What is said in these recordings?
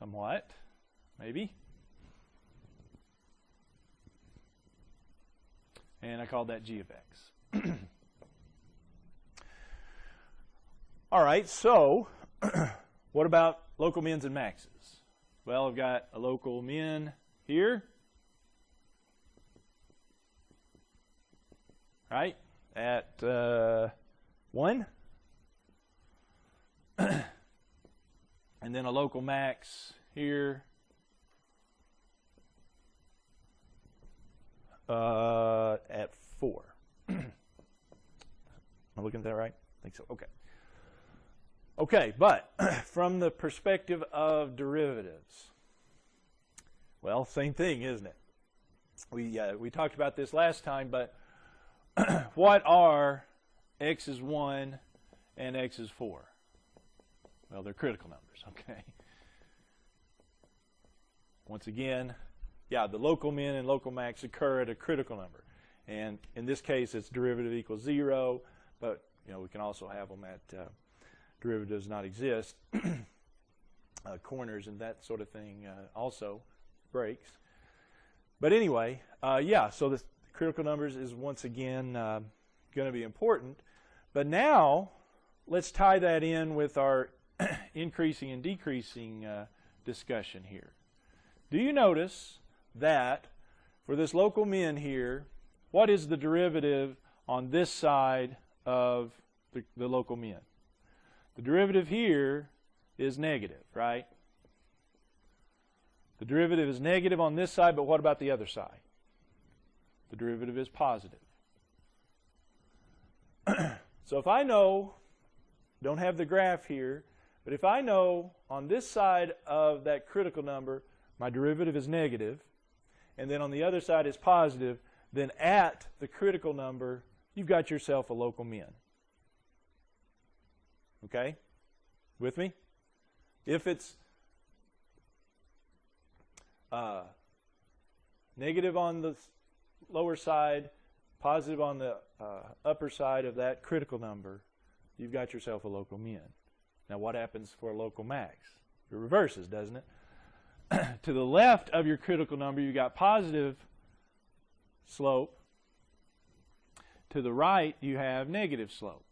somewhat, maybe. And I called that g of x. All right, so what about local mins and maxes? Well, I've got a local min here, right, at 1. And then a local max here at 4. Am I looking at that right? I think so. Okay. Okay, but from the perspective of derivatives, well, same thing, isn't it? We talked about this last time, but what are x is 1 and x is 4? Well, they're critical numbers, okay? Once again, yeah, the local min and local max occur at a critical number. And in this case, it's derivative equals 0, but you know, we can also have them at derivatives not exist. Corners and that sort of thing also breaks. But anyway, yeah, so the critical numbers is once again going to be important. But now, let's tie that in with our increasing and decreasing discussion here. Do you notice that for this local min here, what is the derivative on this side of the local min? The derivative here is negative, right? The derivative is negative on this side, but what about the other side? The derivative is positive. So if I know, don't have the graph here, but if I know on this side of that critical number, my derivative is negative, and then on the other side is positive, then at the critical number, you've got yourself a local min. Okay? With me? If it's negative on the lower side, positive on the upper side of that critical number, you've got yourself a local min. Now what happens for a local max? It reverses, doesn't it? To the left of your critical number, you've got positive slope. To the right, you have negative slope.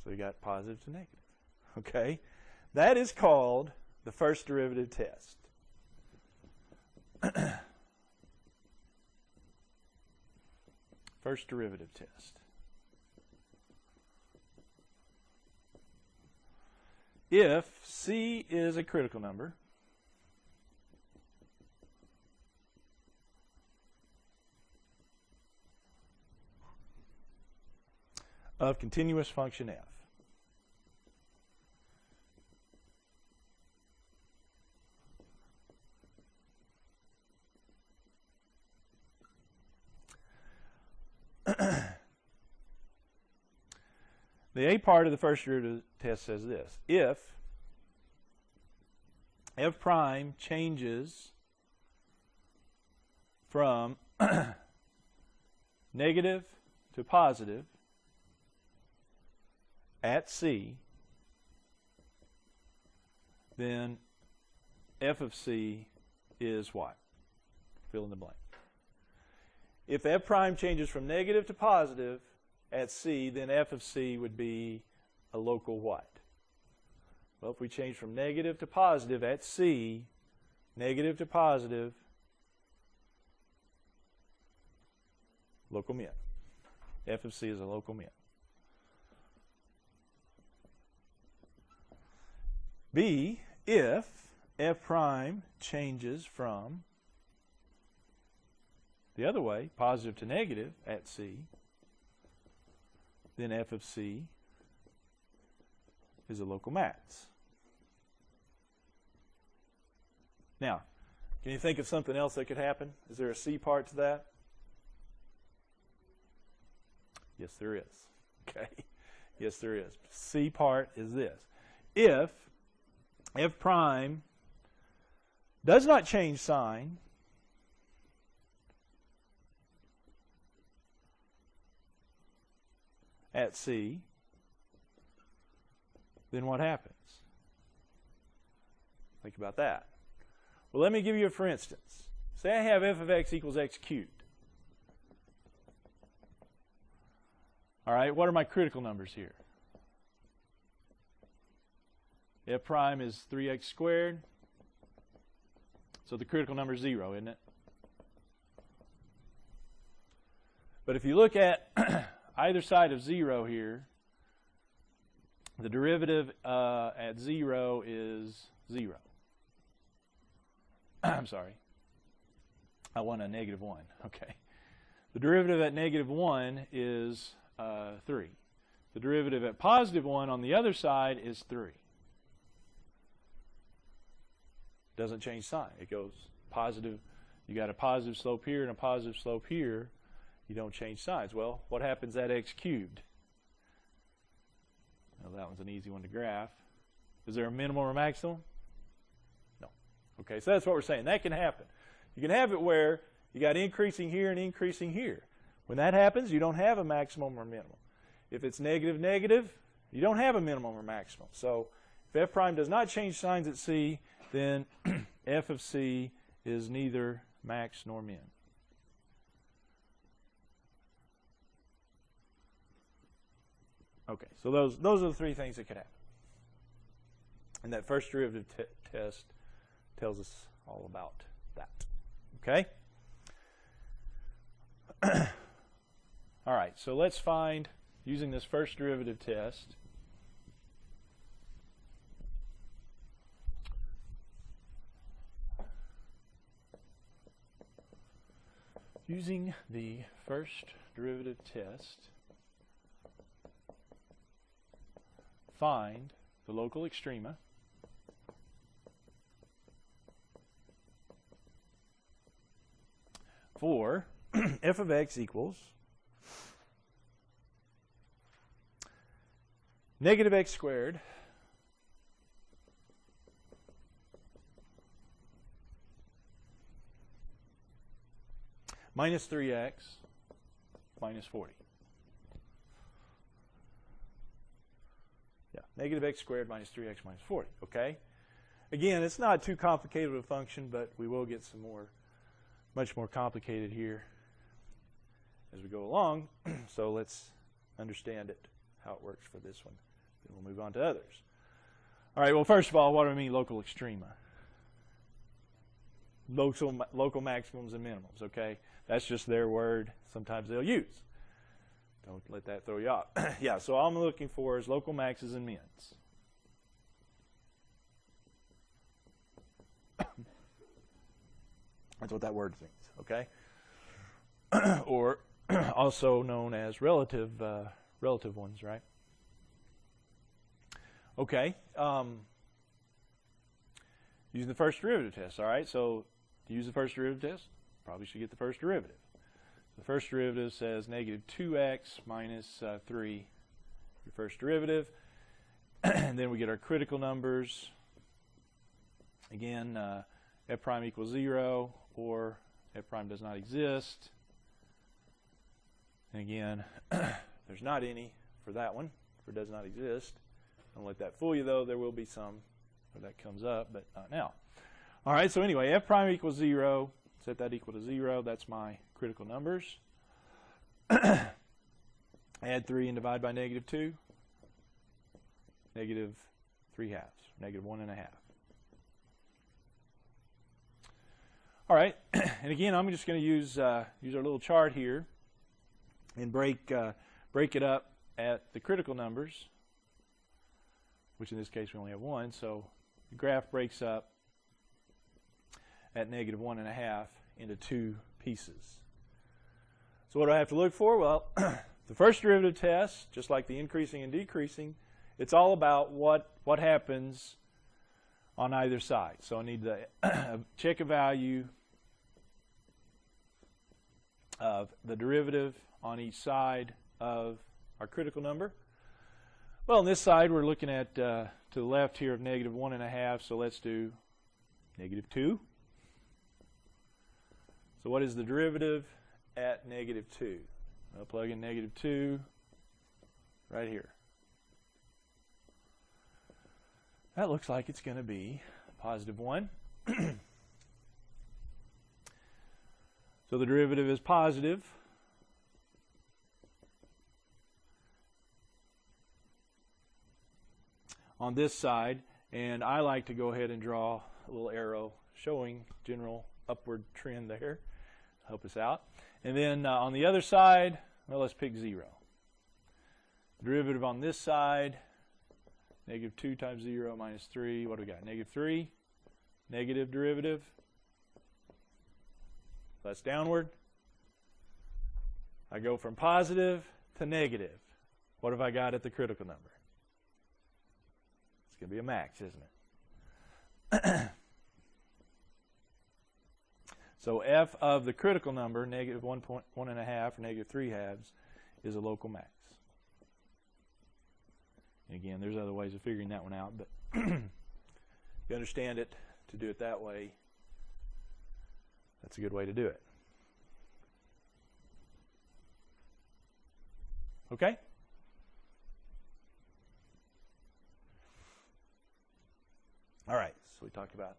So you got positive to negative. Okay? That is called the first derivative test. First derivative test. If C is a critical number, of continuous function f. The A part of the first derivative test says this: if f prime changes from negative to positive at C, then f of C is what? Fill in the blank. If f prime changes from negative to positive at C, then f of C would be a local what? Well, if we change from negative to positive at C, negative to positive, local min. F of C is a local min. B, if f prime changes from the other way, positive to negative at C, then f of C is a local max. Now, can you think of something else that could happen? Is there a C part to that? Yes, there is. Okay. Yes, there is. C part is this. If f prime does not change sign, at C, then what happens? Think about that. Well, let me give you a for instance. Say I have f of x equals x cubed. All right, what are my critical numbers here? F prime is 3x squared. So the critical number is 0, isn't it? But if you look at either side of 0 here, the derivative at 0 is 0. I'm sorry. I want a negative 1. Okay. The derivative at negative 1 is 3. The derivative at positive 1 on the other side is 3. Doesn't change sign. It goes positive. You got a positive slope here and a positive slope here. You don't change signs. Well, what happens at x cubed? Well, that one's an easy one to graph. Is there a minimum or maximum? No. Okay, so that's what we're saying. That can happen. You can have it where you got increasing here and increasing here. When that happens, you don't have a maximum or minimum. If it's negative, negative, you don't have a minimum or maximum. So if f prime does not change signs at c, then f of c is neither max nor min. Okay, so those are the three things that could happen. And that first derivative test tells us all about that. Okay? All right, so let's find, using this first derivative test, using the first derivative test, find the local extrema for f of x equals negative x squared minus 3x minus 40. Yeah, negative x squared minus 3x minus 40, okay? Again, it's not too complicated of a function, but we will get some more, much more complicated here as we go along. So let's understand it, how it works for this one. Then we'll move on to others. All right, well, first of all, what do I mean local extrema? Local maximums and minimums, okay? That's just their word. Sometimes they'll use. Don't let that throw you off. Yeah, so all I'm looking for is local maxes and mins. That's what that word means, okay? Or also known as relative ones, right? Okay. Using the first derivative test, all right? So to use the first derivative test, probably should get the first derivative. The first derivative says negative 2x minus 3, your first derivative. And then we get our critical numbers. Again, f prime equals 0, or f prime does not exist. And again, there's not any for that one, for does not exist. Don't let that fool you, though. There will be some where that comes up, but not now. All right, so anyway, f prime equals 0. Set that equal to 0. That's my critical numbers. Add 3 and divide by negative 2. Negative 3/2, negative 1.5. All right, and again, I'm just going to use our little chart here and break it up at the critical numbers, which in this case we only have 1. So the graph breaks up at negative 1.5 into 2 pieces. So what do I have to look for? Well, the first derivative test, just like the increasing and decreasing, it's all about what happens on either side. So I need to check a value of the derivative on each side of our critical number. Well, on this side we're looking at to the left here of negative 1.5, so let's do negative 2. So what is the derivative at negative 2? I'll plug in negative 2 right here. That looks like it's going to be positive 1. So the derivative is positive. On this side, and I like to go ahead and draw a little arrow showing general upward trend there. Help us out. And then on the other side, well, let's pick 0. Derivative on this side, negative 2 times 0 minus 3. What do we got? Negative 3. Negative derivative. That's downward. I go from positive to negative. What have I got at the critical number? It's going to be a max, isn't it? So f of the critical number, negative 1.1 and a half or negative 3 halves, is a local max. And again, there's other ways of figuring that one out, but if you understand it, to do it that way, that's a good way to do it. Okay? All right, so we talked about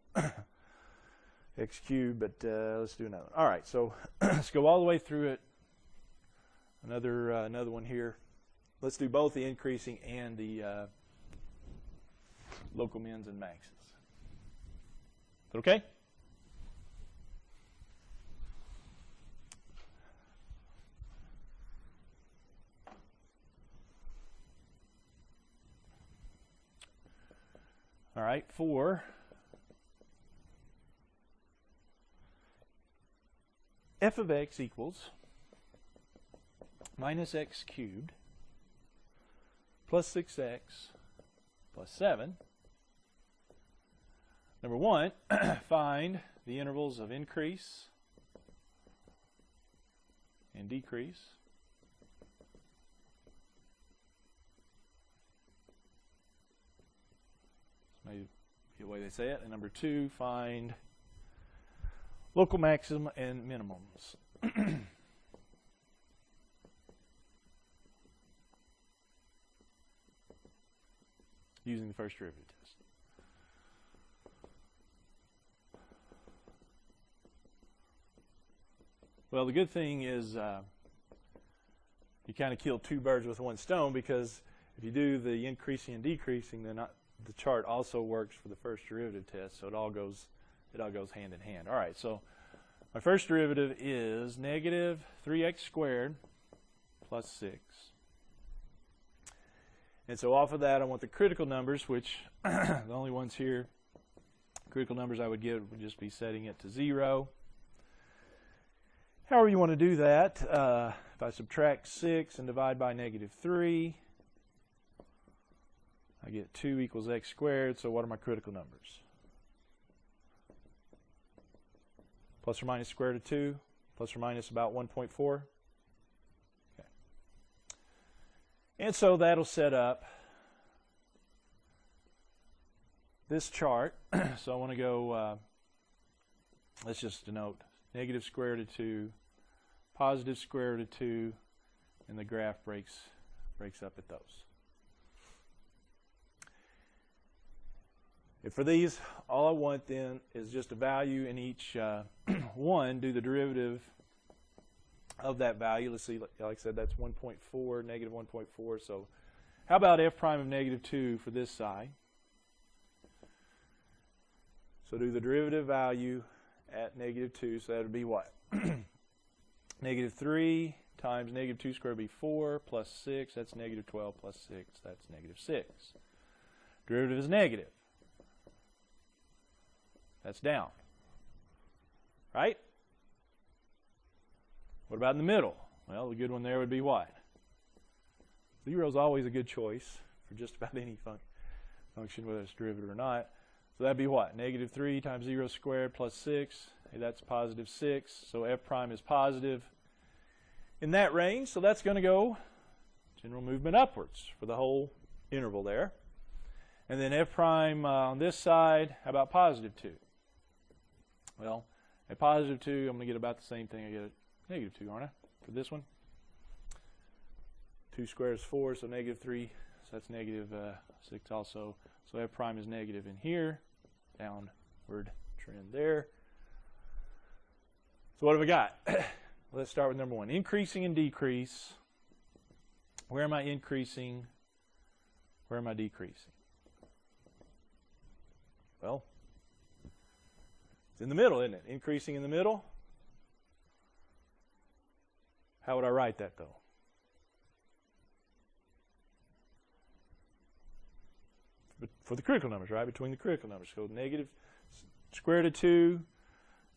x cubed, but let's do another one. All right, so let's go all the way through it. Another one here. Let's do both the increasing and the local mins and maxes. Is that okay? All right, for f of x equals minus x cubed plus 6x plus 7. Number 1, find the intervals of increase and decrease. Maybe the way they say it. And number 2, find local maximum and minimums. Using the first derivative test. Well, the good thing is you kind of kill 2 birds with 1 stone, because if you do the increasing and decreasing, then the chart also works for the first derivative test, so it all goes hand in hand. All right, so my first derivative is negative 3x squared plus 6. And so off of that, I want the critical numbers, which the only ones here, critical numbers I would get would just be setting it to 0. However you want to do that, if I subtract 6 and divide by negative 3, I get 2 equals x squared. So what are my critical numbers? Plus or minus square root of 2, plus or minus about 1.4. Okay. And so that'll set up this chart. So I want to go, let's just denote negative square root of 2, positive square root of 2, and the graph breaks up at those. If for these, all I want then is just a value in each one, do the derivative of that value. Let's see, like I said, that's 1.4, negative 1.4. So how about f prime of negative 2 for this side? So do the derivative value at negative 2, so that would be what? Negative 3 times negative 2 squared would be 4, plus 6, that's negative 12, plus 6, that's negative 6. Derivative is negative. That's down. Right? What about in the middle? Well, the good one there would be what? 0 is always a good choice for just about any function, whether it's derivative or not. So that'd be what? Negative 3 times 0 squared plus 6. Hey, that's positive 6. So f prime is positive in that range. So that's going to go general movement upwards for the whole interval there. And then f prime on this side, how about positive 2? Well, at positive 2, I'm going to get about the same thing I get at negative 2, aren't I, for this one? 2 squared is 4, so negative 3, That's negative 6 also. So f prime is negative in here. Downward trend there. So what have we got? Let's start with number 1. Increasing and decrease. Where am I increasing? Where am I decreasing? Well, it's in the middle, isn't it? Increasing in the middle. How would I write that, though? For the critical numbers, right? Between the critical numbers. So negative square root of 2,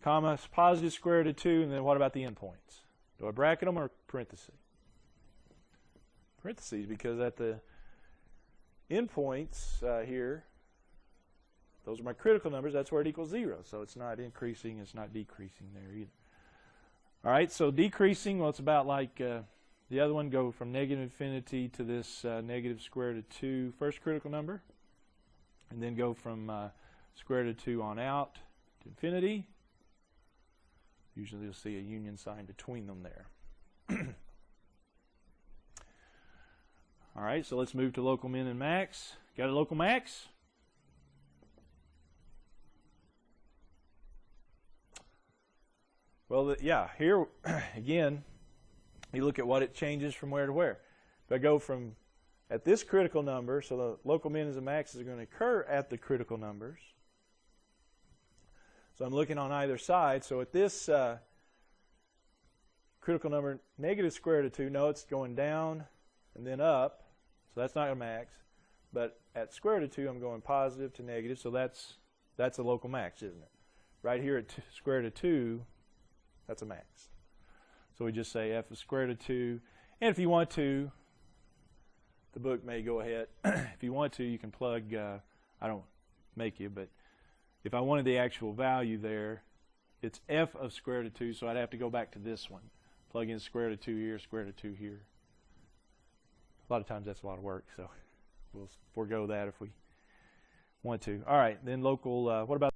comma, positive square root of 2, and then what about the endpoints? Do I bracket them or parentheses? Parentheses, because at the endpoints here, those are my critical numbers. That's where it equals 0. So it's not increasing, it's not decreasing there either. All right, so decreasing, well, it's about like the other one, go from negative infinity to this negative square root of 2 first critical number, and then go from square root of 2 on out to infinity. Usually you'll see a union sign between them there. All right, so let's move to local min and max. Got a local max? Well, yeah, here again, you look at what it changes from where to where. If I go from at this critical number, so the local mins and maxes are going to occur at the critical numbers. So I'm looking on either side. So at this critical number, negative square root of 2, no, it's going down and then up. So that's not a max. But at square root of 2, I'm going positive to negative. So that's a local max, isn't it? Right here at square root of 2, that's a max. So we just say f of square root of 2. And if you want to, the book may go ahead. If you want to, you can plug, I don't make you, but if I wanted the actual value there, it's f of square root of 2, so I'd have to go back to this one. Plug in square root of 2 here, square root of 2 here. A lot of times that's a lot of work, so we'll forego that if we want to. All right, then local, what about